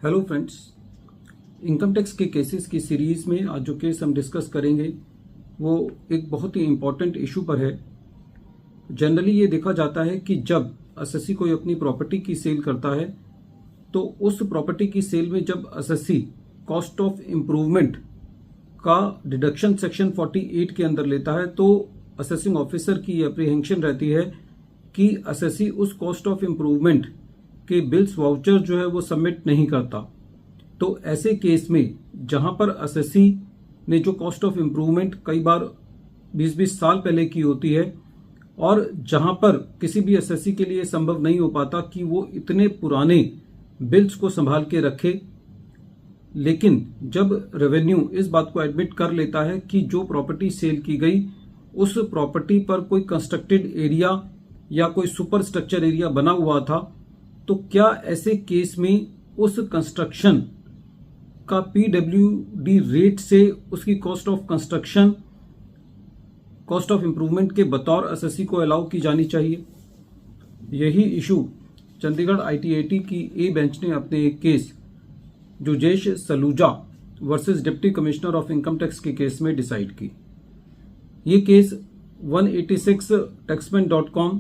Hello friends, income tax के cases की series में आज जो केस हम डिस्कस करेंगे वो एक बहुत ही इम्पॉर्टेंट इशू पर है। जनरली ये देखा जाता है कि जब एसएससी कोई अपनी प्रॉपर्टी की सेल करता है तो उस प्रॉपर्टी की सेल में जब एसएससी कॉस्ट ऑफ इम्प्रूवमेंट का डिडक्शन सेक्शन 48 के अंदर लेता है तो असेसिंग ऑफिसर की अप्रीहेंशन रहती है कि एसएससी उस कॉस्ट ऑफ इम्प्रूवमेंट के बिल्स वाउचर जो है वो सबमिट नहीं करता। तो ऐसे केस में जहां पर एसएससी ने जो कॉस्ट ऑफ इम्प्रूवमेंट कई बार 20-20 साल पहले की होती है और जहां पर किसी भी एसएससी के लिए संभव नहीं हो पाता कि वो इतने पुराने बिल्स को संभाल के रखे, लेकिन जब रेवेन्यू इस बात को एडमिट कर लेता है कि जो प्रॉपर्टी सेल की गई उस प्रॉपर्टी पर कोई कंस्ट्रक्टेड एरिया या कोई सुपर स्ट्रक्चर एरिया बना हुआ था, तो क्या ऐसे केस में उस कंस्ट्रक्शन का पीडब्ल्यूडी रेट से उसकी cost of construction cost of improvement के बतौर एसएससी को अलाउ की जानी चाहिए? यही इशू चंडीगढ़ आईटीएटी की ए बेंच ने अपने एक case Jujesh Saluja versus deputy commissioner of income tax के केस में डिसाइड की। ये केस 186 taxman.com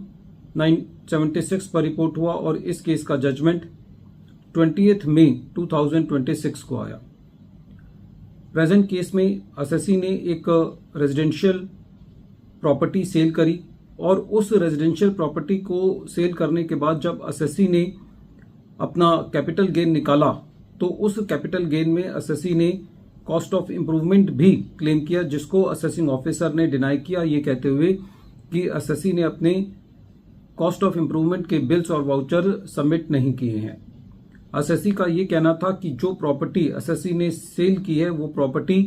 976 पर रिपोर्ट हुआ और इस केस का जजमेंट 20 मई 2026 को आया। प्रेजेंट केस में एसएससी ने एक रेजिडेंशियल प्रॉपर्टी सेल करी और उस रेजिडेंशियल प्रॉपर्टी को सेल करने के बाद जब एसएससी ने अपना कैपिटल गेन निकाला तो उस कैपिटल गेन में एसएससी ने कॉस्ट ऑफ इम्प्रूवमेंट भी क्लेम किया, जिसको असेसिंग ऑफिसर ने डिनाई किया, ये कहते हुए कि एसएससी ने अपने कॉस्ट ऑफ इम्प्रूवमेंट के बिल्स और वाउचर सबमिट नहीं किए हैं। एसएससी का ये कहना था कि जो प्रॉपर्टी एसएससी ने सेल की है वो प्रॉपर्टी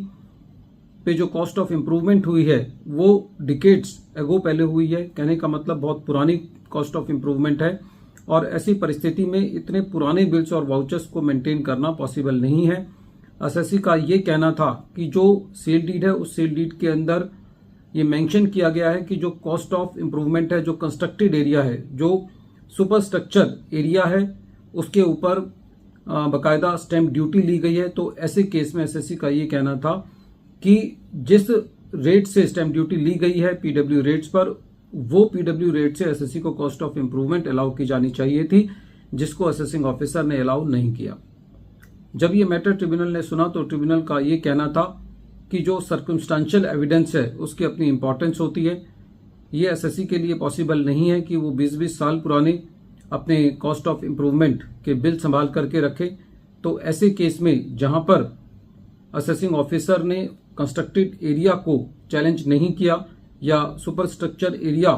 पे जो कॉस्ट ऑफ इम्प्रूवमेंट हुई है वो डिकेड्स एगो पहले हुई है। कहने का मतलब बहुत पुरानी कॉस्ट ऑफ इम्प्रूवमेंट है और ऐसी परिस्थिति में इतने पुराने बिल्स और वाउचर्स को मेंटेन करना पॉसिबल नहीं है। एसएससी का ये कहना था कि जो सेल डीड है उस सेल डीड के अंदर ये मेंशन किया गया है कि जो कॉस्ट ऑफ इम्प्रूवमेंट है, जो कंस्ट्रक्टेड एरिया है, जो सुपर स्ट्रक्चर एरिया है, उसके ऊपर बकायदा स्टैंप ड्यूटी ली गई है। तो ऐसे केस में एसएससी का ये कहना था कि जिस रेट से स्टैंप ड्यूटी ली गई है पीडब्ल्यू रेट्स पर, वो पीडब्ल्यू रेट से एसएससी को कॉस्ट ऑफ इम्प्रूवमेंट अलाउ की जानी चाहिए थी, जिसको असेसिंग ऑफिसर ने अलाउ नहीं किया। जब ये मैटर ट्रिब्यूनल ने सुना तो ट्रिब्यूनल का ये कहना था कि जो सर्कमस्टेंशियल एविडेंस है उसकी अपनी इंपॉर्टेंस होती है। ये एसएससी के लिए पॉसिबल नहीं है कि वो 20-20 साल पुराने अपने कॉस्ट ऑफ इम्प्रूवमेंट के बिल संभाल करके रखे। तो ऐसे केस में जहां पर असेसिंग ऑफिसर ने कंस्ट्रक्टेड एरिया को चैलेंज नहीं किया या सुपर स्ट्रक्चर एरिया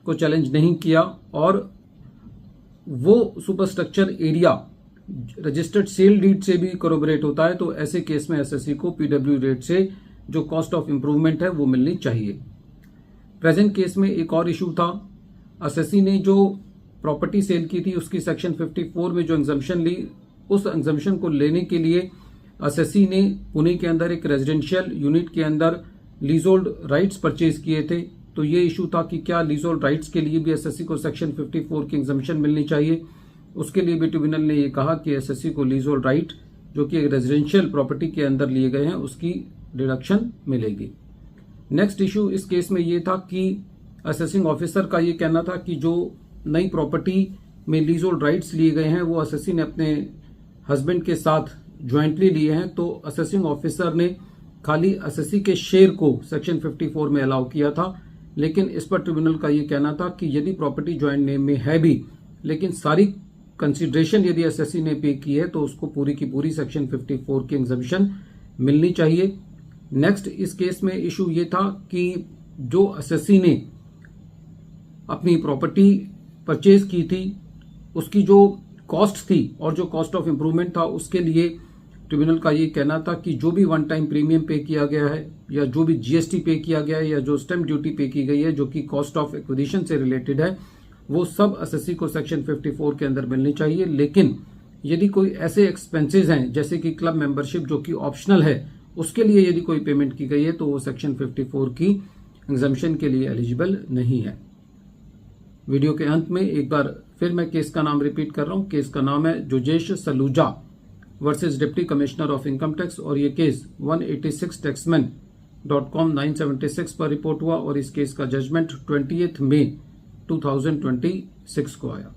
को चैलेंज नहीं किया और वो super structure area registered sale deed से भी कोरोबरेट होता है, तो ऐसे केस में एसएससी को पीडब्ल्यू रेट से जो कॉस्ट ऑफ इम्प्रूवमेंट है वो मिलनी चाहिए। प्रेजेंट केस में एक और इशू था। एसएससी ने जो प्रॉपर्टी सेल की थी उसकी सेक्शन 54 में जो एग्जम्पशन ली, उस एग्जम्पशन को लेने के लिए एसएससी ने पुणे के अंदर एक रेजिडेंशियल यूनिट के अंदर लीजहोल्ड राइट्स परचेज किए थे। तो ये इशू था कि क्या लीजहोल्ड राइट्स के लिए भी एसएससी को सेक्शन 54 की एग्जम्पशन मिलनी चाहिए। उसके लिए भी ट्रिब्यूनल ने ये कहा कि एसएससी को लीजहोल्ड राइट जो कि एक रेजिडेंशियल प्रॉपर्टी के अंदर लिए गए हैं उसकी डिडक्शन मिलेगी। नेक्स्ट इशू इस केस में ये था कि असेसिंग ऑफिसर का ये कहना था कि जो नई प्रॉपर्टी में लीजहोल्ड राइट्स लिए गए हैं वो एसएससी ने अपने हस्बैंड के साथ ज्वाइंटली लिए हैं। तो असेसिंग ऑफिसर ने खाली एसएससी के शेयर को सेक्शन 54 में अलाउ किया था, लेकिन इस पर ट्रिब्यूनल का ये कहना था कि यदि प्रॉपर्टी ज्वाइंट नेम में है भी लेकिन सारी कंसीडरेशन यदि एसएससी ने पे की है तो उसको पूरी की पूरी सेक्शन 54 की एग्जम्पशन मिलनी चाहिए। नेक्स्ट इस केस में इशू ये था कि जो एसएससी ने अपनी प्रॉपर्टी परचेज की थी उसकी जो कॉस्ट थी और जो कॉस्ट ऑफ इम्प्रूवमेंट था उसके लिए ट्रिब्यूनल का ये कहना था कि जो भी वन टाइम प्रीमियम पे किया गया है या जो भी जीएसटी पे किया गया है या जो स्टैंप ड्यूटी पे की गई है जो कि कॉस्ट ऑफ एक्विजिशन से रिलेटेड है वो सब एसएससी को सेक्शन 54 के अंदर मिलनी चाहिए। लेकिन यदि कोई ऐसे एक्सपेंसेस हैं जैसे कि क्लब मेंबरशिप जो कि ऑप्शनल है उसके लिए यदि कोई पेमेंट की गई है तो वो सेक्शन 54 की एग्जम्पशन के लिए एलिजिबल नहीं है। वीडियो के अंत में एक बार फिर मैं केस का नाम रिपीट कर रहा हूं। केस का नाम है Jujesh Saluja versus deputy commissioner of income tax, और ये केस 186 taxman.com 976 पर रिपोर्ट हुआ और इस केस का जजमेंट 20 मई 2026 को आया।